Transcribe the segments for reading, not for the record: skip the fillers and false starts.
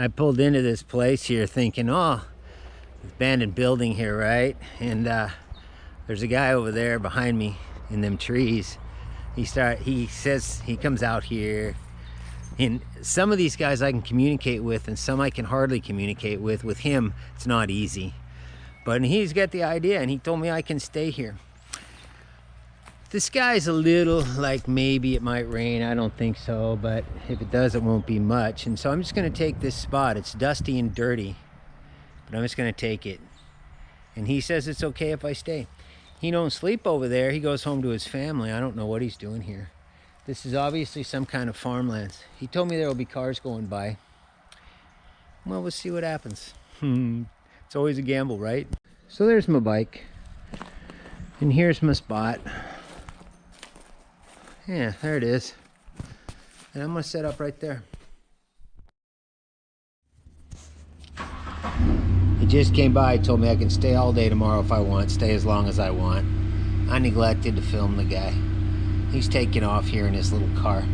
I pulled into this place here thinking, oh, abandoned building here, right? And there's a guy over there behind me in them trees. He says he comes out here, and some of these guys I can communicate with and some I can hardly communicate with. With him, it's not easy. But he's got the idea, and he told me I can stay here. This guy's a little like maybe it might rain. I don't think so, but if it does, it won't be much. And so I'm just gonna take this spot. It's dusty and dirty, but I'm just gonna take it. And he says it's okay if I stay. He don't sleep over there. He goes home to his family. I don't know what he's doing here. This is obviously some kind of farmlands. He told me there will be cars going by. Well, we'll see what happens. It's always a gamble, right? So there's my bike. And here's my spot. Yeah, there it is. And I'm gonna set up right there. He just came by, told me I can stay all day tomorrow if I want, stay as long as I want. I neglected to film the guy. He's taking off here in his little car.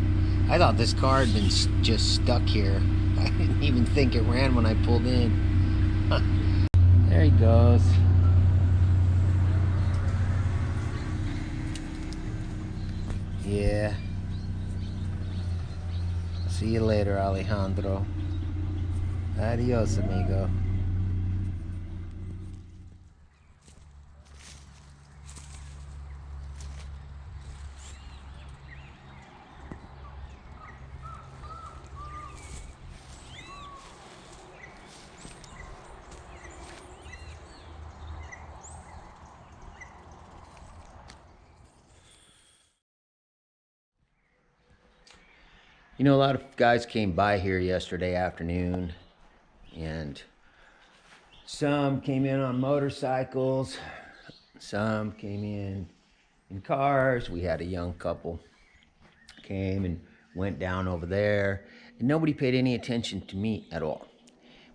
I thought this car had been just stuck here. I didn't even think it ran when I pulled in. There he goes. Yeah. See you later, Alejandro. Adios, amigo. You know, a lot of guys came by here yesterday afternoon, and some came in on motorcycles, some came in cars. We had a young couple came and went down over there, and nobody paid any attention to me at all,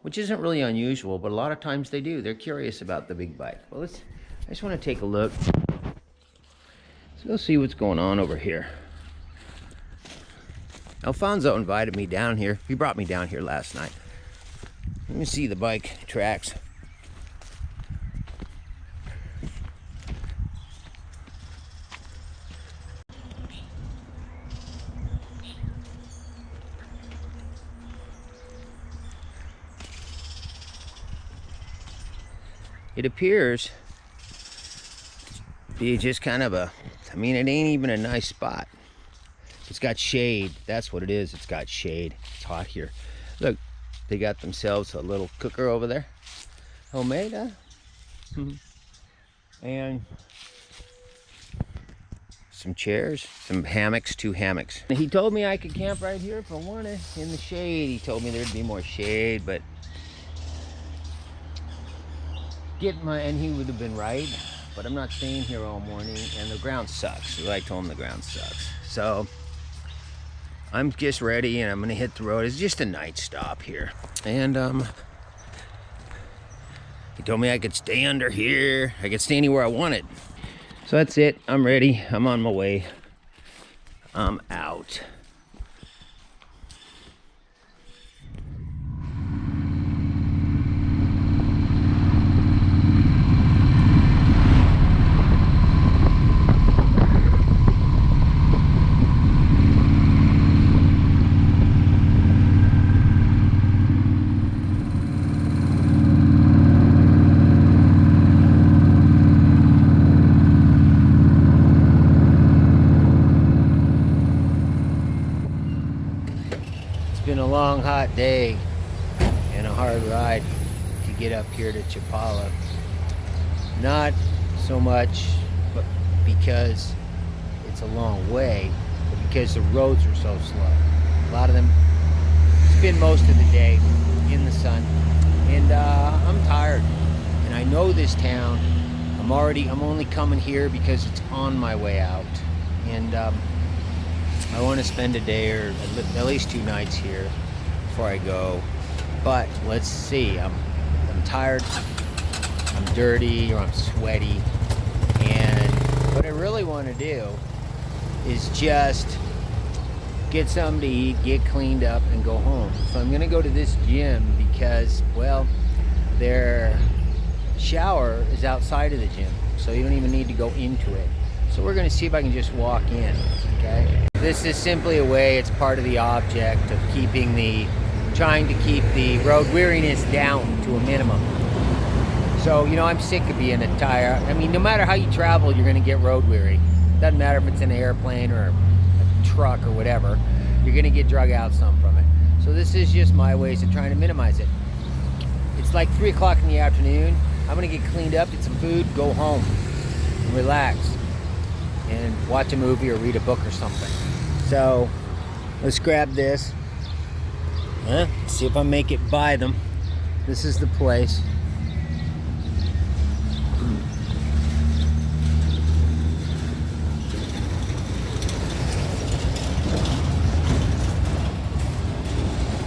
which isn't really unusual, but a lot of times they do. They're curious about the big bike. Well, I just want to take a look. So let's see what's going on over here. Alfonso invited me down here. He brought me down here last night. Let me see the bike tracks. It appears to be just kind of a, I mean, it ain't even a nice spot. It's got shade. That's what it is. It's got shade. It's hot here. Look, they got themselves a little cooker over there. Homemade, huh? And some chairs, some hammocks, 2 hammocks. He told me I could camp right here if I wanted in the shade. He told me there'd be more shade, but and he would have been right, but I'm not staying here all morning, and the ground sucks. So I told him the ground sucks. So I'm just ready, and I'm gonna hit the road. It's just a night stop here. And he told me I could stay under here. I could stay anywhere I wanted. So that's it. I'm ready. I'm on my way. I'm out. Been a long hot day and a hard ride to get up here to Chapala. Not so much but because it's a long way, but because the roads are so slow. A lot of them spend most of the day in the sun, and I'm tired, and I know this town. I'm only coming here because it's on my way out, and I want to spend a day or at least 2 nights here before I go. But let's see. I'm tired. I'm dirty, or I'm sweaty. And what I really want to do is just get something to eat, get cleaned up, and go home. So I'm gonna go to this gym because, well, their shower is outside of the gym, so you don't even need to go into it. So we're gonna see if I can just walk in, okay? This is simply a way, it's part of the object of trying to keep the road weariness down to a minimum. So, you know, I'm sick of being a tire. I mean, no matter how you travel, you're gonna get road weary. Doesn't matter if it's an airplane or a truck or whatever, you're gonna get drug out some from it. So this is just my ways of trying to minimize it. It's like 3 o'clock in the afternoon. I'm gonna get cleaned up, get some food, go home, and relax, and watch a movie or read a book or something. So let's grab this. See if I make it by them. This is the place.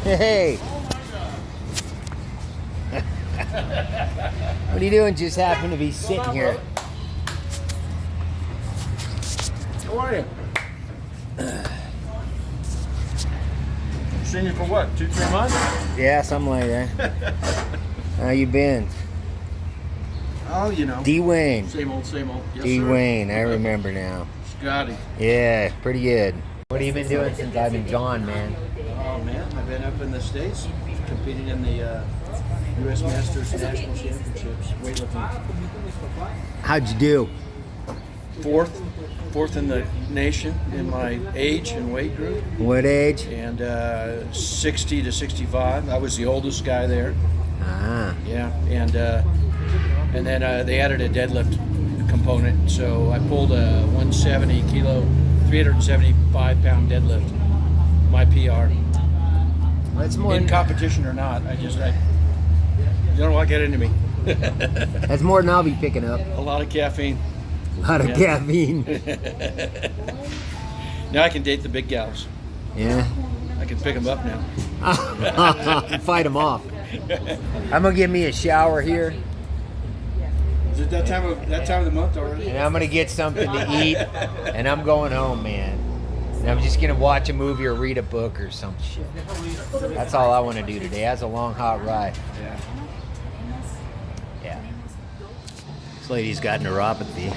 Hey! What are you doing? Just happen to be sitting here. How are you? Seen you for what, 2-3 months? Yeah, something like that. How you been? Oh, you know. D-Wayne. Same old, same old. Yes, D-Wayne, sir. I remember now. Scotty. Yeah, pretty good. What have you been doing since I've been gone, man? Oh, man, I've been up in the States competing in the U.S. Masters National Championships, weightlifting. How'd you do? Fourth in the nation in my age and weight group. What age? And 60 to 65. I was the oldest guy there. Ah. Yeah, and then they added a deadlift component, so I pulled a 170 kilo, 375 pound deadlift, my PR. That's more In competition or not, you don't want to get into me. That's more than I'll be picking up. A lot of caffeine. A lot of caffeine. Now I can date the big gals. Yeah. I can pick them up now. Fight them off. I'm gonna give me a shower here, Is it that time of the month already? and I'm gonna get something to eat, and I'm going home, man. And I'm just gonna watch a movie or read a book or some shit. That's all I want to do today. That's a long, hot ride. Yeah. Yeah. This lady's got neuropathy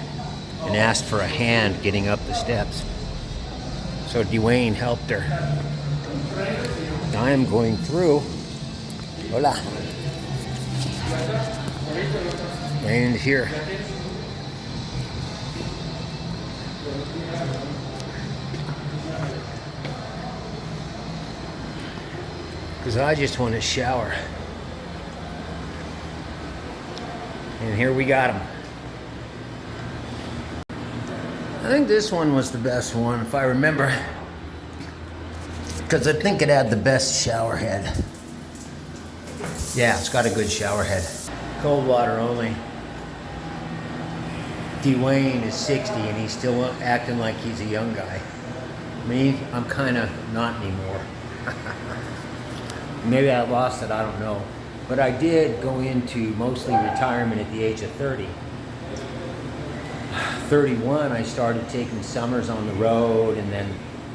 and asked for a hand getting up the steps. So Dwayne helped her. I am going through. Hola. Dwayne's here. Because I just want to shower. And here we got him. I think this one was the best one, if I remember. Because I think it had the best shower head. Yeah, it's got a good shower head. Cold water only. Dwayne is 60 and he's still acting like he's a young guy. Me, I'm kind of not anymore. Maybe I lost it, I don't know. But I did go into mostly retirement at the age of 30. 31, I started taking summers on the road, and then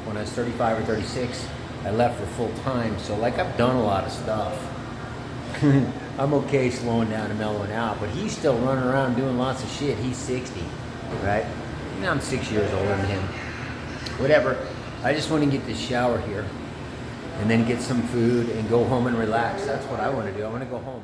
when I was 35 or 36, I left for full time. So like I've done a lot of stuff. I'm okay slowing down and mellowing out, but he's still running around doing lots of shit. He's 60, right? And I'm 6 years older than him. Whatever. I just want to get this shower here and then get some food and go home and relax. That's what I want to do. I want to go home.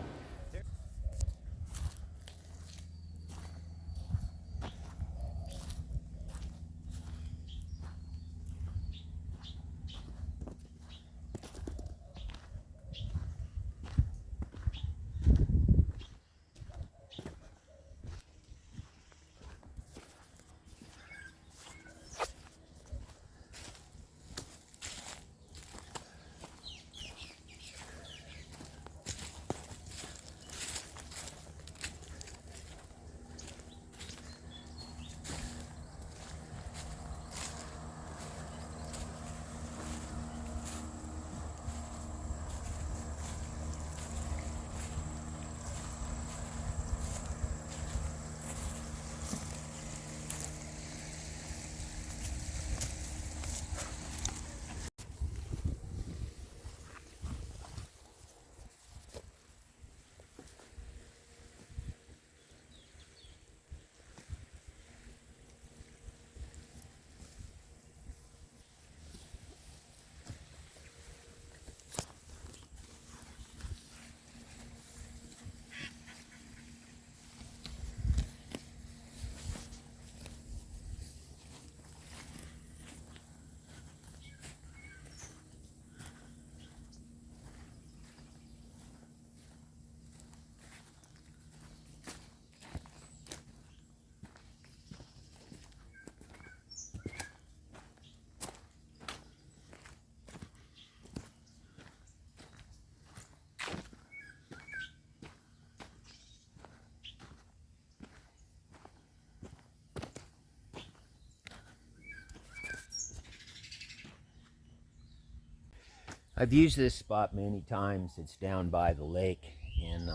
I've used this spot many times. It's down by the lake, and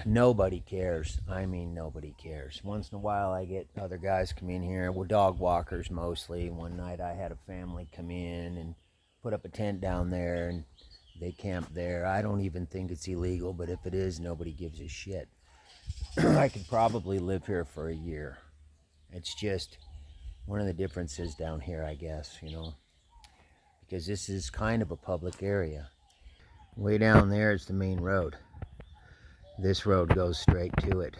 nobody cares. I mean, nobody cares. Once in a while I get other guys come in here. We're dog walkers mostly. One night I had a family come in and put up a tent down there, and they camped there. I don't even think it's illegal, but if it is, nobody gives a shit. I could probably live here for a year. It's just one of the differences down here, I guess, you know, because this is kind of a public area. Way down there is the main road. This road goes straight to it.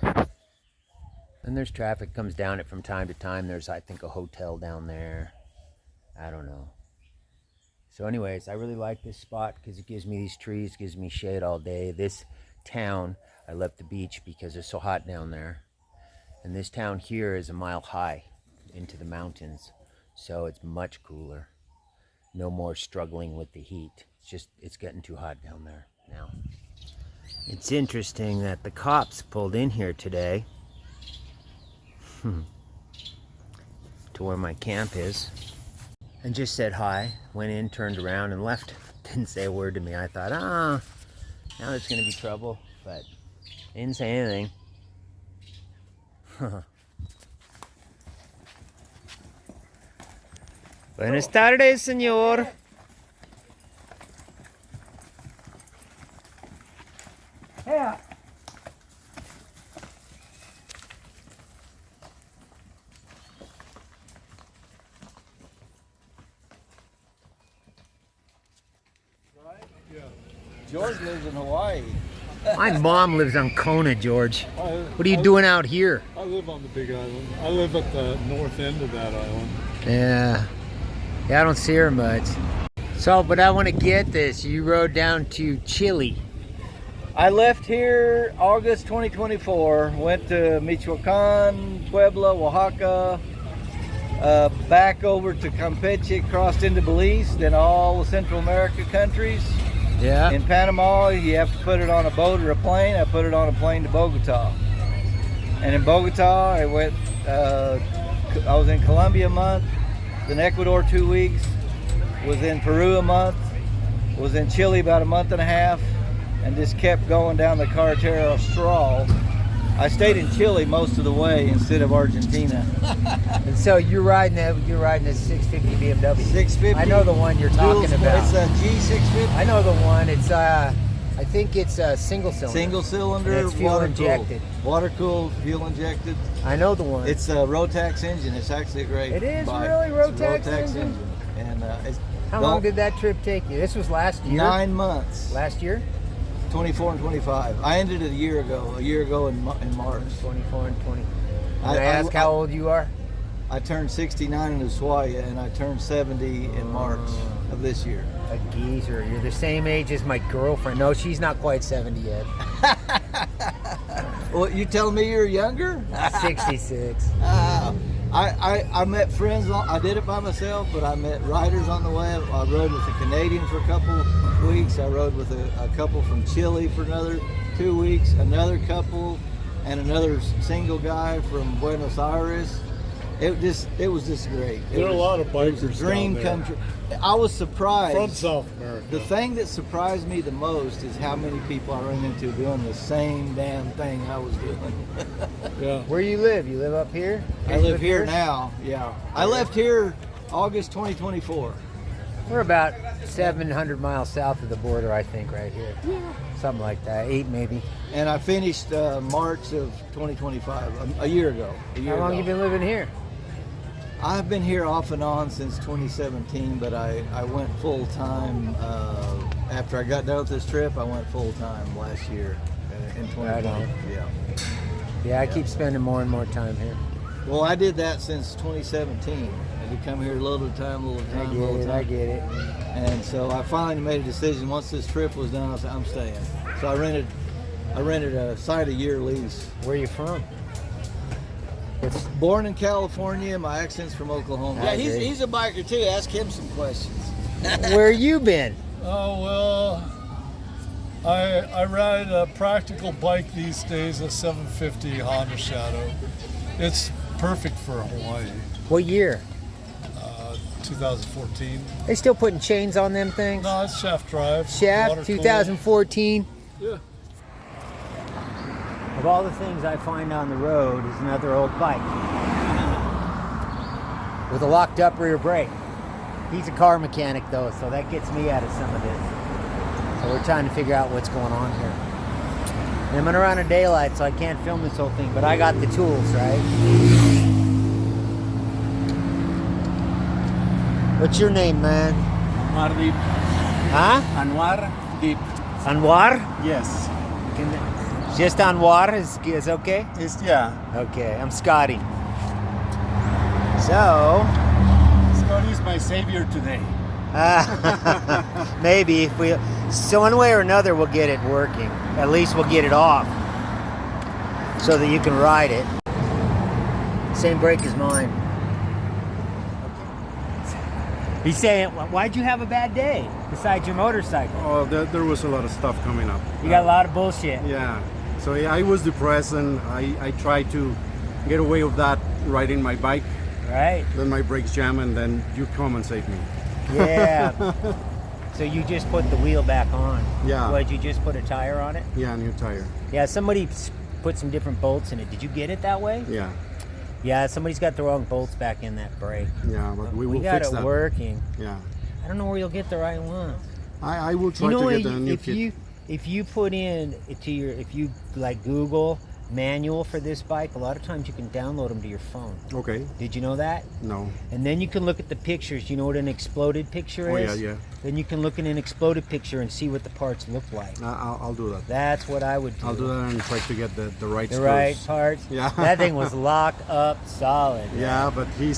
And there's traffic comes down it from time to time. There's, I think, a hotel down there. I don't know. So anyways, I really like this spot because it gives me these trees, gives me shade all day. This town, I left the beach because it's so hot down there. And this town here is a mile high into the mountains. So it's much cooler. No more struggling with the heat. It's just, it's getting too hot down there now. It's interesting that the cops pulled in here today to where my camp is and just said hi, went in, turned around and left. Didn't say a word to me. I thought, now there's gonna be trouble, but they didn't say anything. Buenas tardes, señor. Yeah. George lives in Hawaii. My mom lives on Kona, George. What are you I doing out here? I live on the Big Island. I live at the north end of that island. Yeah, I don't see her much. So, but I want to get this. You rode down to Chile. I left here August 2024, went to Michoacan, Puebla, Oaxaca, back over to Campeche, crossed into Belize, then all the Central America countries. Yeah. In Panama, you have to put it on a boat or a plane. I put it on a plane to Bogota. And in Bogota, I went, I was in Colombia a month, then Ecuador 2 weeks, was in Peru a month, was in Chile about a month and a half, and just kept going down the Carretera Austral. I stayed in Chile most of the way instead of Argentina. And so you're riding a 650 BMW. 650. I know the one you're talking about. It's a G650. I know the one. It's I think it's a single cylinder. Single cylinder. And it's fuel injected. Water cooled, fuel injected. I know the one. It's a Rotax engine. It's actually a great. It is bike. really Rotax It's a Rotax engine? And How long did that trip take you? This was last year. 9 months. Last year. 24 and 25. I ended it a year ago in March. 24 and 20. Can I ask how old you are? I turned 69 in Ushuaia, and I turned 70 in March of this year. A geezer. You're the same age as my girlfriend. No, she's not quite 70 yet. Well, you telling me you're younger? 66. I met friends. I did it by myself, but I met riders on the way. I rode with a Canadian for a couple weeks. I rode with a couple from Chile for another 2 weeks. Another couple, and another single guy from Buenos Aires. It was just great. There are a lot of bikers Dream down there. come true. I was surprised. From South America. The thing that surprised me the most is how many people I ran into doing the same damn thing I was doing. Yeah. Where you live? You live up here? I live here now, yeah. I left here August 2024. We're about 700 miles south of the border, I think, right here. Yeah. Something like that. 8 maybe. And I finished March of 2025, a year ago. How long you been living here? I've been here off and on since 2017, but I went full time after I got done with this trip. I went full time last year in 2020. Right on. Yeah. Yeah, I keep spending more and more time here. Well, I did that since 2017. I did come here a little at a time, a little at a time, I get it. And so I finally made a decision. Once this trip was done, I said, I'm staying. So I rented a site a year lease. Where are you from? Born in California. My accent's from Oklahoma. Yeah, he's a biker too. Ask him some questions. Where you been? Oh, well, I ride a practical bike these days, a 750 Honda Shadow. It's perfect for Hawaii. What year? 2000. 2014. They still putting chains on them things? No, it's shaft drive. Shaft, water cooled. 2014. Yeah. Of all the things I find on the road is another old bike with a locked up rear brake. He's a car mechanic though, so that gets me out of some of this. So we're trying to figure out what's going on here. And I'm gonna run a daylight, so I can't film this whole thing, but I got the tools, right? What's your name, man? Anwar Deep. Huh? Anwar Deep. Anwar? Yes. Just Anwar is okay? Yeah. Okay, I'm Scotty. So, Scotty is my savior today. maybe if we, so one way or another we'll get it working. At least we'll get it off so that you can ride it. Same brake as mine. He's saying, why'd you have a bad day besides your motorcycle? Oh, there was a lot of stuff coming up. You got a lot of bullshit. Yeah. So yeah, I was depressed and I tried to get away with that riding my bike. Right? Then my brakes jam and then you come and save me. Yeah. So you just put the wheel back on. Yeah. What, you just put a tire on it? Yeah, new tire. Yeah, somebody put some different bolts in it. Did you get it that way? Yeah. Yeah, somebody's got the wrong bolts back in that brake. Yeah, but we will got fix it that. working. Yeah. I don't know where you'll get the right one. I will try to get a new kit. If you put in to your, if you like Google manual for this bike, a lot of times you can download them to your phone. Okay. Did you know that? No. And then you can look at the pictures. You know what an exploded picture Oh, is? yeah. Then you can look at an exploded picture and see what the parts look like. I'll do that. That's what I would do. I'll do that and try to get the right The screws. right parts. Yeah. That thing was locked up solid. Yeah, but he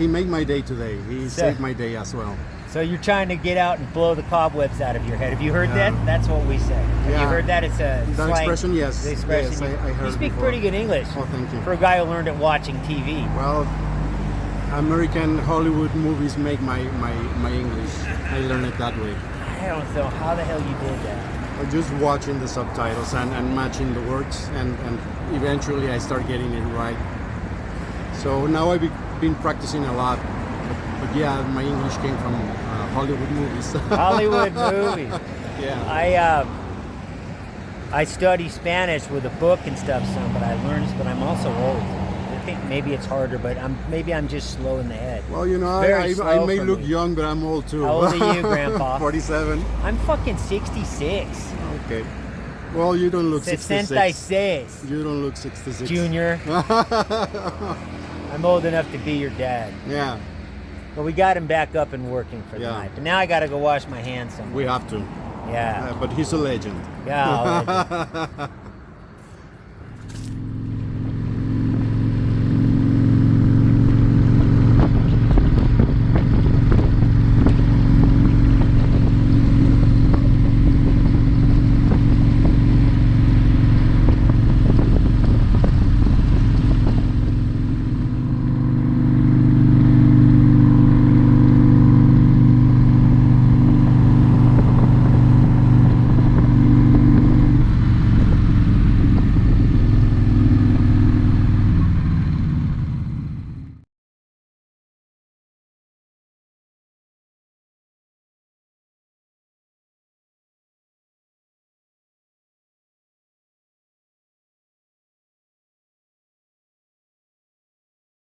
made my day today. He saved my day as well. So you're trying to get out and blow the cobwebs out of your head. Have you heard that? That's what we say. Have you heard that? It's a That slang. expression, yes. The expression. Yes, I heard You it speak before. pretty good English. Oh, thank you. For a guy who learned it watching TV. Well, American Hollywood movies make my English. I learned it that way. I don't know how the hell you did that. Just watching the subtitles and matching the words, and eventually I start getting it right. So now I've been practicing a lot. But yeah, my English came from Hollywood movies. Hollywood movies. Yeah. I study Spanish with a book and stuff, son, but I'm also old. I think maybe it's harder, but maybe I'm just slow in the head. Well, you know, Very I slow may for look me. young, but I'm old too. How old are you, Grandpa? 47. I'm fucking 66. Okay. Well, you don't look 66. 66. You don't look 66. Junior. I'm old enough to be your dad. Yeah, But we got him back up and working for the Yeah. night. But now I got to go wash my hands somewhere. we have to. Yeah. But he's a legend. Yeah. All right.